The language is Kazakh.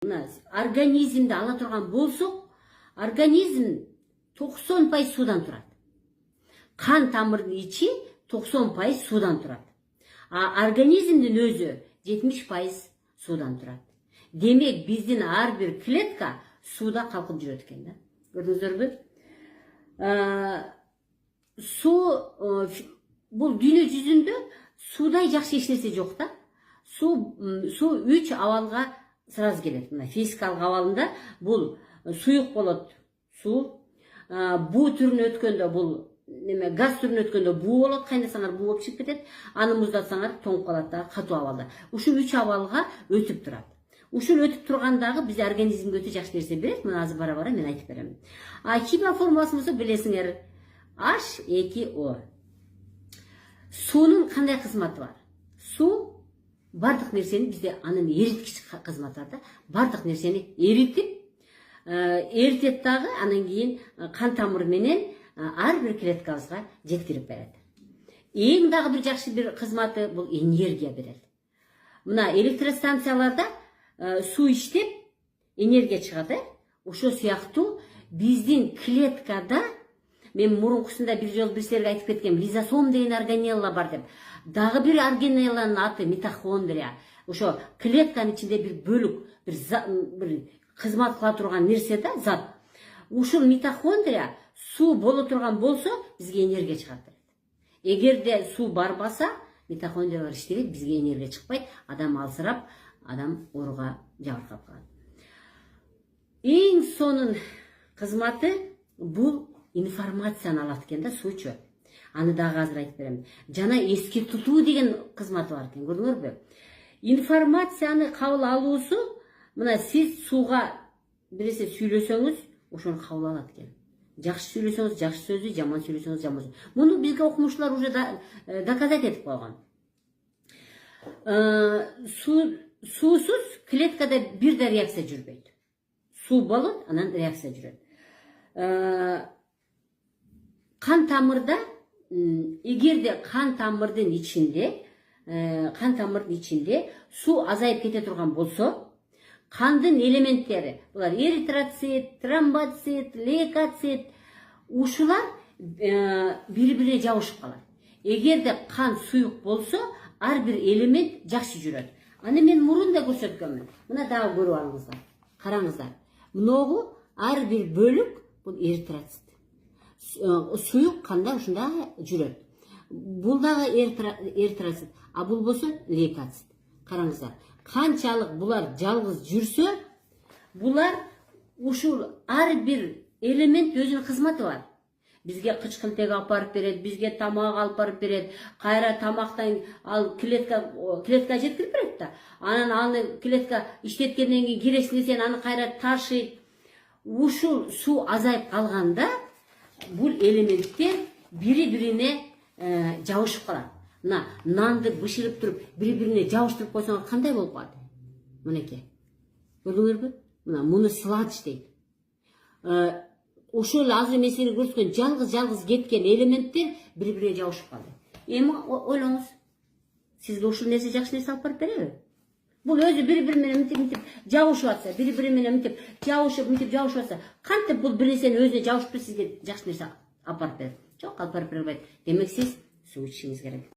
Организмді ала тұрған болсақ, организм 90% судан тұрады. Қан тамырдың içi 90% судан тұрады. Организмдің өзі 70% судан тұрады. Демек, біздің әрбір клетка суда қалқып жүреді екен, да? Көрдіңіздер бе? Су бұл дүние жүзінде судай жақсы ешнәрсе жоқ та. Су 3 авалға сразу келеді. Физикалық авалында бұл сұйық болады, су. Бу түрін өткенде бұл газ түрін өткенде бу болады, қайнасаңар бу болып шығып кетеді. Аны мұздатсаңар тоңып қалады да, қату авалда. Ушул 3 авалға өтіп тұрады. Ушул өтіп тұрғандағы біз организмге өте жақсы нәрсе береді. Мына азы бара-бара мен айтып беремін. Химия формуласын болса білесіңер, H2O. Суның қандай қызматы бар? Су бардық нәрсені бізде анын еріткіш қызматы бар да. Бардық нәрсені ерітеді дағы, анан кейін қан тамыры менен әрбір клеткабызға жеткіріп береді. Ең дағы бір жақсы бір қызматы бұл энергия береді. Мына электростанцияларда су іштеп энергия шығады. Ошо сияқты біздің клеткада, мен мұрынқысында бір жол бір сіздерге айтып кеткем, лизосом деген органелла бар деп. Дағы бір органелланың аты митохондрия. Ошо клетканың içinde бір бөлік, бір қызмат қыла тұрған нәрсе да, зат. Ушул митохондрия су боло тұрған болса, бізге энергия шығарды. Егер де су барбаса, митохондриялар іштеледі, бізге энергия шықпайды, адам алсырап, адам оруға жабырқап қалады. Ең соның қызматы бұл информацияны алады екен да, су. Аны да қазір айтып беремін. Жана еске тұту деген қызматы бар екен, көрдіңіздер бе? Информацияны қабыл алуысы, мына сіз суға біресе сөйлесеңіз, ошоны қабыл алады екен. Жақсы сөйлесеңіз, жақсы сөзді, жаман сөйлесеңіз, жаман сөзді. Мұны бізге оқымышылар уже доказать етіп қойған. Сусыз клеткада бір де реакция жүрбейді. Су болады, анан реакция жүреді. Қан тамырда, егер де қан тамырдың içinde су азайып кете тұрған болса, қандың элементтері, бұлар эритроцит, тромбоцит, лейкоцит, ушулар бір-біріне жабышып қалады. Егер де қан сұйық болса, әрбір элемент жақсы жүреді. Аны мен мұрында көрсеткенмін. Мына дағы көріп алыңыздар. Қараңыздар. Мұнығы әрбір бөлік бұл эритроцит. Сұйық қанда ұшында жүреді. Бұл дағы эритроцит, а бұл болса лейкоцит. Қараңыздар. Қаншалық бұлар жалғыз жүрсе, бұлар ушул әрбір элемент өзінің қызматы бар. Бізге қышқылтек апарып береді, бізге тамақ алып барып береді, қайра тамақтан ал клетка жеткіріп береді да. Анан аны клетка іштеткеннен кейін керексінде сен аны қайра ташиды. Ушул су азайып қалғанда бұл элементтер бірі-біріне жабышып қалады. Мына нанды бышырып тұрып, бірі-біріне жабыштырып қойсаңыз қандай болып қалады? Мінеке. Көрдіңіздер бе? Мына мұны сыладыш дейді. Ошол азыр мен сізге көрсеткен жалғыз кеткен элементтер бірі-біріне жабышып қалды. Эми ойлаңыз. Сізге ошол нерсе жақсы нерсе алып барып береби? Бұл өзі бірі-бірімен мынтип жабышып атса, бірі-бірімен мынтип жабышып атса, кантип бұл бір нерсени өзүнө жабышып сізге жақсы нерсе алып барып береді? Жоқ, алып барып бербейді. Демек сіз су ішіңіз керек.